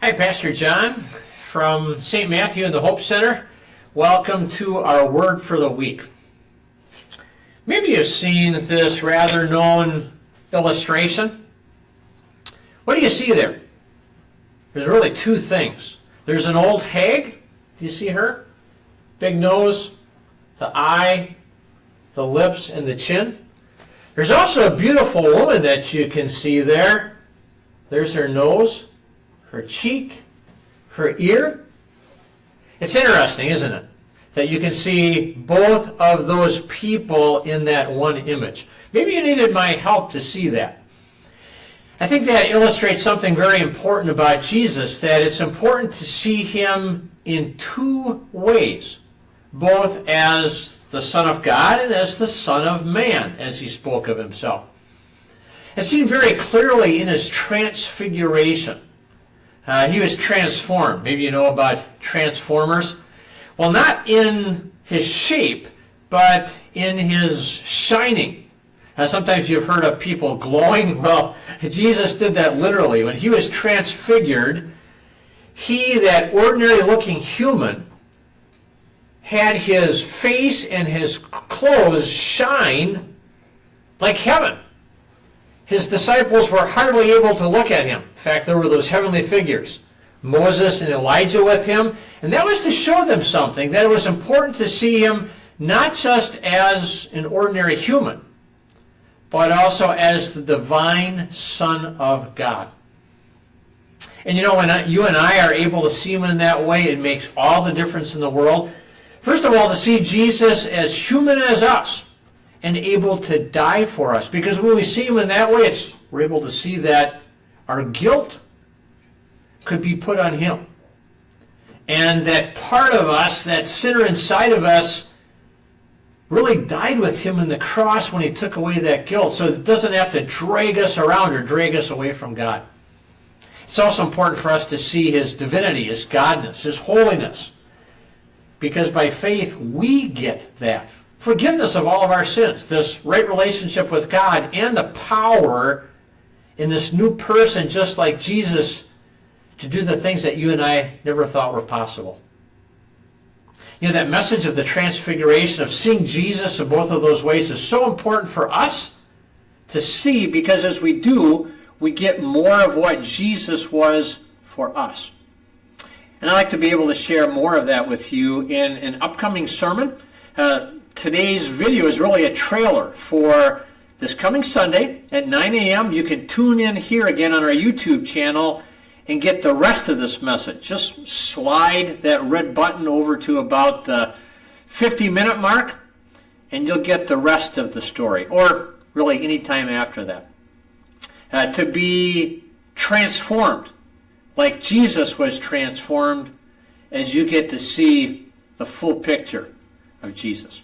Hi, Pastor John from St. Matthew and the Hope Center. Welcome to our Word for the Week. Maybe you've seen this rather known illustration. What do you see there? There's really two things. There's an old hag. Do you see her? Big nose, the eye, the lips, and the chin. There's also a beautiful woman that you can see there. There's her nose, her cheek, her ear. It's interesting, isn't it? That you can see both of those people in that one image. Maybe you needed my help to see that. I think that illustrates something very important about Jesus, that it's important to see him in two ways, both as the Son of God and as the Son of Man, as he spoke of himself. It's seen very clearly in his transfiguration. He was transformed. Maybe you know about Transformers. Well, not in his shape, but in his shining. Sometimes you've heard of people glowing. Well, Jesus did that literally. When he was transfigured, he, that ordinary-looking human, had his face and his clothes shine like heaven. His disciples were hardly able to look at him. In fact, there were those heavenly figures, Moses and Elijah with him, and that was to show them something, that it was important to see him not just as an ordinary human, but also as the divine Son of God. And you know, when you and I are able to see him in that way, it makes all the difference in the world. First of all, to see Jesus as human as us, and able to die for us. Because when we see him in that way, we're able to see that our guilt could be put on him. And that part of us, that sinner inside of us, really died with him in the cross when he took away that guilt. So it doesn't have to drag us around or drag us away from God. It's also important for us to see his divinity, his godness, his holiness. Because by faith, we get that forgiveness of all of our sins, this right relationship with God, and the power in this new person, just like Jesus, to do the things that you and I never thought were possible. You know, that message of the transfiguration, of seeing Jesus in both of those ways, is so important for us to see, because as we do, we get more of what Jesus was for us. And I'd like to be able to share more of that with you in an upcoming sermon. Today's video is really a trailer for this coming Sunday at 9 a.m. You can tune in here again on our YouTube channel and get the rest of this message. Just slide that red button over to about the 50-minute mark, and you'll get the rest of the story, or really any time after that. To be transformed like Jesus was transformed, as you get to see the full picture of Jesus.